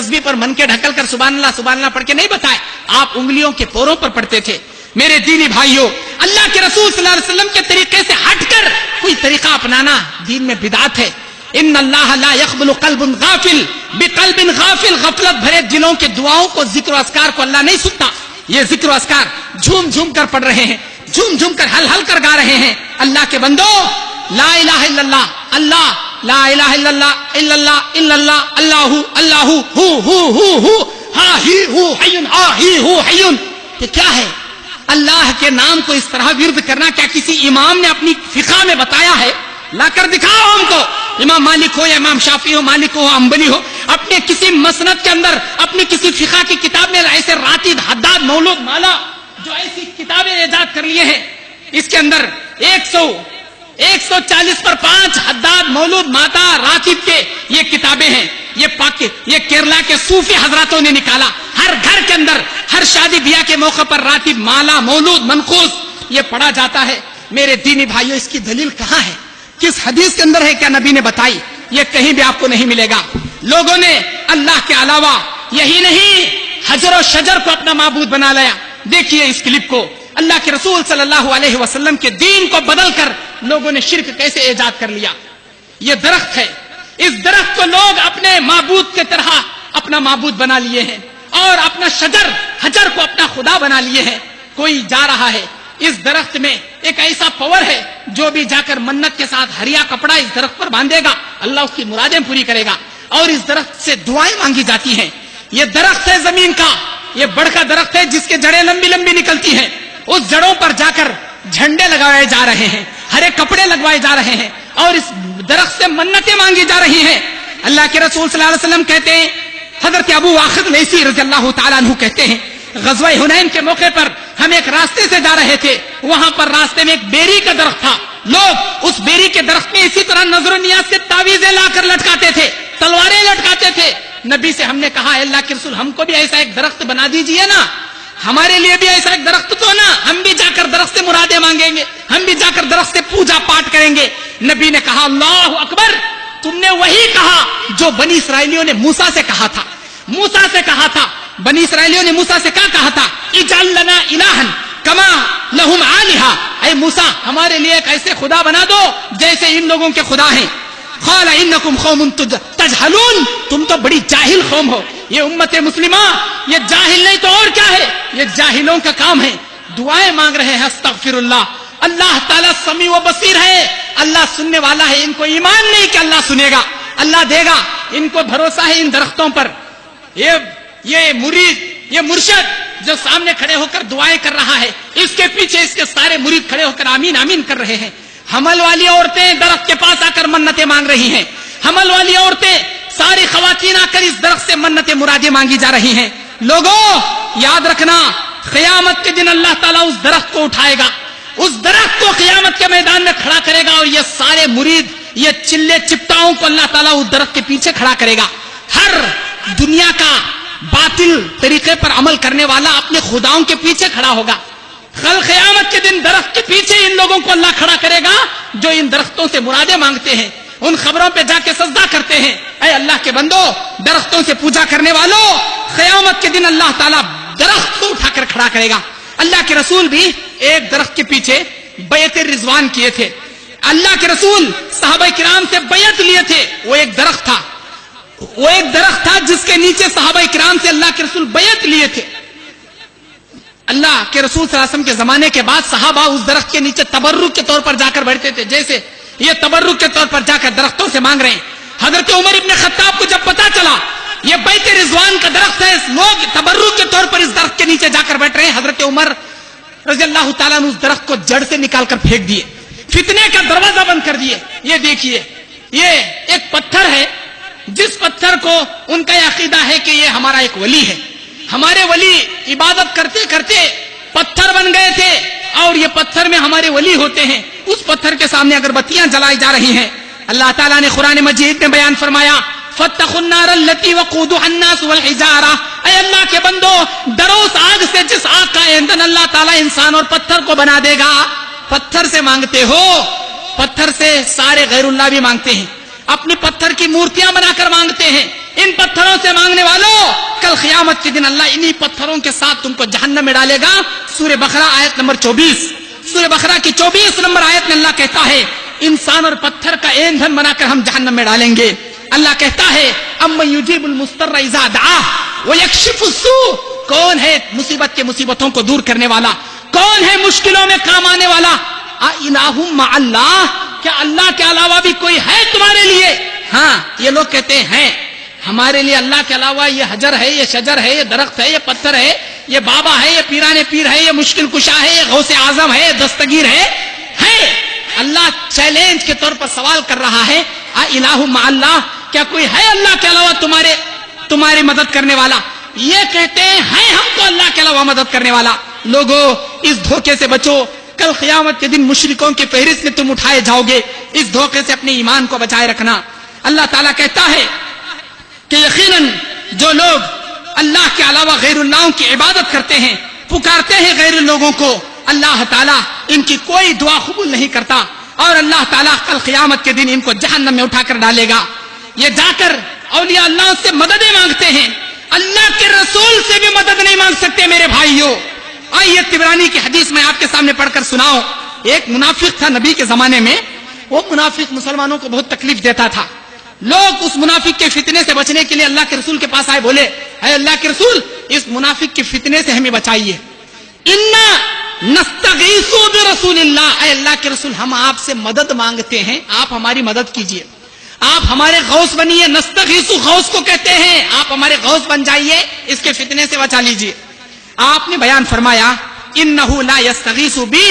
तस्बीह पर मन के ढकल कर सुभान अल्लाह पढ़ के नहीं बताए, आप उंगलियों के पोरों पर पढ़ते थे। मेरे दीनी भाइयों, अल्लाह के रसूल सल्लल्लाहु अलैहि वसल्लम के तरीके से हटकर कोई तरीका अपनाना दीन में बिदात है। इन्नल्लाह ला यक़बलु क़ल्बुन गाफिल बिक़ल्बिन गाफिल, गफलत भरे दिलों के दुआओं को, जिक्र अस्कार को अल्लाह नहीं सुनता। ये जिक्र अस्कार झूम झूम कर पढ़ रहे हैं, झूम झूम कर हल हल कर गा रहे हैं। अल्लाह के बंदो, ला इलाहा इल्लल्लाह, अल्लाह, ला इलाहा इल्लल्लाह, इल्लल्लाह इल्लल्लाह, अल्लाहु अल्लाहु, हु हा ही हु हय्युन, हा ही हु हय्युन, ये क्या है? अल्लाह के नाम को इस तरह विर्द करना क्या किसी इमाम ने अपनी फिक़ह में बताया है? लाकर दिखाओ हमको। इमाम मालिक हो या इमाम शाफी हो, मालिक हो, अंबली हो, अपने किसी मसनद के अंदर, अपनी किसी फिक़ह की किताब में ऐसे रातिब, हद्दाद, मौलूद, माला जो ऐसी किताबें इजाद कर लिए हैं, इसके अंदर 140 पर 5 हद्दाद, मौलूद, माता, रातिब के ये किताबें हैं। ये केरला के सूफी हजरातों ने निकाला। हर घर के अंदर, हर शादी ब्याह के मौके पर रातिब, माला, मौलूद, मनकूस ये पढ़ा जाता है। मेरे दीनी भाइयों, इसकी दलील कहाँ है? किस हदीस के अंदर है? क्या नबी ने बताई? ये कहीं भी आपको नहीं मिलेगा। लोगों ने अल्लाह के अलावा, यही नहीं, हजर और शजर को अपना माबूद बना लिया। देखिए इस क्लिप को, अल्लाह के रसूल सल्लल्लाहु अलैहि वसल्लम के दीन को बदलकर लोगों ने शिर्क कैसे ईजाद कर लिया। ये दरख्त है, इस दरख्त को लोग अपने माबूद की तरह अपना माबूद बना लिए हैं और अपना शजर, हजर को अपना खुदा बना लिए हैं। कोई जा रहा है, इस दरख्त में एक ऐसा पावर है, जो भी जाकर मन्नत के साथ हरिया कपड़ा इस दरख्त पर बांधेगा, अल्लाह उसकी मुरादें पूरी करेगा। और इस दरख्त से दुआएं मांगी जाती हैं। ये दरख्त है जमीन का, ये बड़ का दरख्त है जिसके जड़ें लंबी लंबी निकलती हैं। उस जड़ों पर जाकर झंडे लगाए जा रहे हैं, हरे कपड़े लगवाए जा रहे हैं और इस दरख्त से मन्नतें मांगी जा रही हैं। अल्लाह के रसूल सल्लल्लाहु अलैहि वसल्लम कहते हैं, हजरत अबू वाक़िद लैसी रज़ियल्लाहु ताला अन्हु कहते हैं, ग़ज़वा हुनैन के मौके पर हम एक रास्ते से जा रहे थे, वहां पर रास्ते में एक बेरी का दरख्त था। लोग उस बेरी के दरख्त में इसी तरह नजर नियाज से तावीजें लाकर लटकाते थे, तलवारें लटकाते थे। नबी से हमने कहा, अल्लाह के रसूल हमको भी ऐसा एक दरख्त बना दीजिए ना, हमारे लिए भी ऐसा एक दरख्त तो ना, हम भी जाकर दरख्त से मुरादें मांगेंगे, हम भी जाकर दरख्त से पूजा पाठ करेंगे। नबी ने कहा, अल्लाहु अकबर, तुमने वही कहा जो बनी इस्राएलियों ने मूसा से कहा था। मूसा से कहा था, बनी इस्राएलियों ने मूसा से क्या कहा था? इजअल लना इलाहन कमा लहुम आलिहा, ऐ मूसा हमारे लिए एक ऐसे खुदा बना दो जैसे इन लोगों के खुदा हैं। क़ाल इन्नकुम क़ौमुन तजहलून, तुम तो बड़ी जाहिल कौम हो। ये उम्मत मुस्लिमा, ये जाहिल नहीं तो और क्या है, ये जाहिलों का काम है। दुआएं मांग रहे हैं, अस्तगफिरुल्लाह। अल्लाह ताला समी व बसीर है, अल्लाह सुनने वाला है। इनको ईमान नहीं कि अल्लाह सुनेगा, अल्लाह देगा, इनको भरोसा है इन दरख्तों पर। ये मुरीद, ये मुर्शिद जो सामने खड़े होकर दुआएं कर रहा है, इसके पीछे इसके सारे मुरीद खड़े होकर आमीन आमीन कर रहे हैं। हमल वाली औरतें दरख्त के पास आकर मन्नतें मांग रही हैं। हमल वाली औरतें, सारी खवातीन आकर इस दरख्त से मन्नतें मुरादें मांगी जा रही हैं। लोगों याद रखना, क़यामत के दिन अल्लाह ताला उस दरख्त को उठाएगा, उस दरख्त को क़यामत के मैदान में खड़ा करेगा और ये सारे मुरीद, ये चिल्ले चिपटाओं को अल्लाह ताला उस दरख्त के पीछे खड़ा करेगा। हर दुनिया का बातिल तरीके पर अमल करने वाला अपने खुदाओं के पीछे खड़ा होगा। कल क़यामत के दिन दरख्त के पीछे इन लोगों को अल्लाह खड़ा करेगा जो इन दरख्तों से मुरादें मांगते हैं, उन खबरों पे जाके सजदा करते हैं। ऐ अल्लाह के बंदो, दरख्तों से पूजा करने वालों, क़यामत के दिन अल्लाह ताला दरख्त को उठाकर खड़ा करेगा। अल्लाह के रसूल भी एक दरख्त के पीछे बैत रिजवान किए थे। अल्लाह के रसूल सहाबा किराम से बैत लिए थे। वो एक दरख्त था जिसके नीचे सहाबा किराम से अल्लाह के रसूल बैत लिए थे। अल्लाह के रसूल सल्लल्लाहु अलैहि वसल्लम के जमाने के बाद सहाबा उस दरख्त के नीचे तबर्रुक के तौर पर जाकर बैठते थे, जैसे ये तबर्रुक के तौर पर जाकर दरख्तों से मांग रहे हैं। हजरत उमर इब्न खत्ताब को जब पता चला ये बैत रिजवान का दरख्त है, लोग तबर्रुक के तौर पर इस दरख्त के नीचे जाकर बैठ रहे हैं, हजरत उमर रज़ियल्लाहु ताला अन्हु उस दरख्त को जड़ से निकालकर फेंक दिए, फितने का दरवाजा बंद कर दिए। ये देखिए, ये एक पत्थर है, जिस पत्थर को उनका यह अकीदा है कि ये हमारा एक वली है। हमारे वली इबादत करते करते पत्थर बन गए थे और ये पत्थर में हमारे वली होते हैं। उस पत्थर के सामने अगरबत्तियां जलाई जा रही हैं। अल्लाह ताला ने कुरान मजीद में बयान फरमाया, फत्तकुन नारल्लती वक़ूदुहा अन्नास वल हिजारा, ऐ अल्लाह के बंदो, डरो उस आग से जिस आग का ईंधन अल्लाह ताला इंसान और पत्थर को बना देगा। पत्थर से मांगते हो, पत्थर से सारे गैरुल्लाह भी मांगते हैं, अपनी पत्थर की मूर्तियां बनाकर मांगते हैं। इन पत्थरों से मांगने वालों, کل قیامت کے دن اللہ انہی پتھروں کے ساتھ تم کو جہنم میں ڈالے گا. سورہ بقرہ آیت نمبر 24. سورہ بقرہ کی 24 نمبر آیت میں اللہ کہتا ہے انسان اور پتھر کا ایندھن بنا کر ہم جہنم میں ڈالیں گے. اللہ کہتا ہے امن یجیب المضطر اذا دعاہ ویکشف السوء, کون ہے مصیبت کے مصیبتوں کو دور کرنے والا, کون ہے مشکلوں میں کام آنے والا. الہ مع اللہ, کیا اللہ کے علاوہ بھی کوئی ہے تمہارے لیے؟ ہاں یہ لوگ کہتے ہیں ہمارے لیے اللہ کے علاوہ یہ حجر ہے, یہ شجر ہے, یہ درخت ہے, یہ پتھر ہے, یہ بابا ہے, یہ پیران پیر ہے, یہ مشکل کشا ہے, یہ غوث اعظم ہے, دستگیر ہے. اللہ چیلنج کے طور پر سوال کر رہا ہے الہ مع اللہ, کیا کوئی ہے اللہ کے علاوہ تمہاری مدد کرنے والا؟ یہ کہتے ہیں ہم کو اللہ کے علاوہ مدد کرنے والا. لوگوں اس دھوکے سے بچو, کل قیامت کے دن مشرکوں کی فہرست میں تم اٹھائے جاؤ گے. اس دھوکے سے اپنے ایمان کو بچائے رکھنا. اللہ تعالیٰ کہتا ہے کہ یقیناً جو لوگ اللہ کے علاوہ غیر اللہ کی عبادت کرتے ہیں, پکارتے ہیں غیر لوگوں کو, اللہ تعالیٰ ان کی کوئی دعا قبول نہیں کرتا, اور اللہ تعالیٰ کل قیامت کے دن ان کو جہنم میں اٹھا کر ڈالے گا. یہ جا کر اولیاء اللہ سے مددیں مانگتے ہیں, اللہ کے رسول سے بھی مدد نہیں مانگ سکتے میرے بھائیوں. آئیے طبرانی کی حدیث میں آپ کے سامنے پڑھ کر سناؤ. ایک منافق تھا نبی کے زمانے میں, وہ منافق مسلمانوں کو بہت تکلیف دیتا تھا. لوگ اس منافق کے فتنے سے بچنے کے لیے اللہ کے رسول کے پاس آئے, بولے اے اللہ کے رسول اس منافق کے فتنے سے ہمیں بچائیے. انا نستغیث برسول اللہ, اے اللہ کے رسول ہم آپ سے مدد مانگتے ہیں, آپ ہماری مدد کیجئے, آپ ہمارے غوث بنیے. نستغیث غوث کو کہتے ہیں, آپ ہمارے غوث بن جائیے, اس کے فتنے سے بچا لیجئے. آپ نے بیان فرمایا انہ لا یستغیث بی,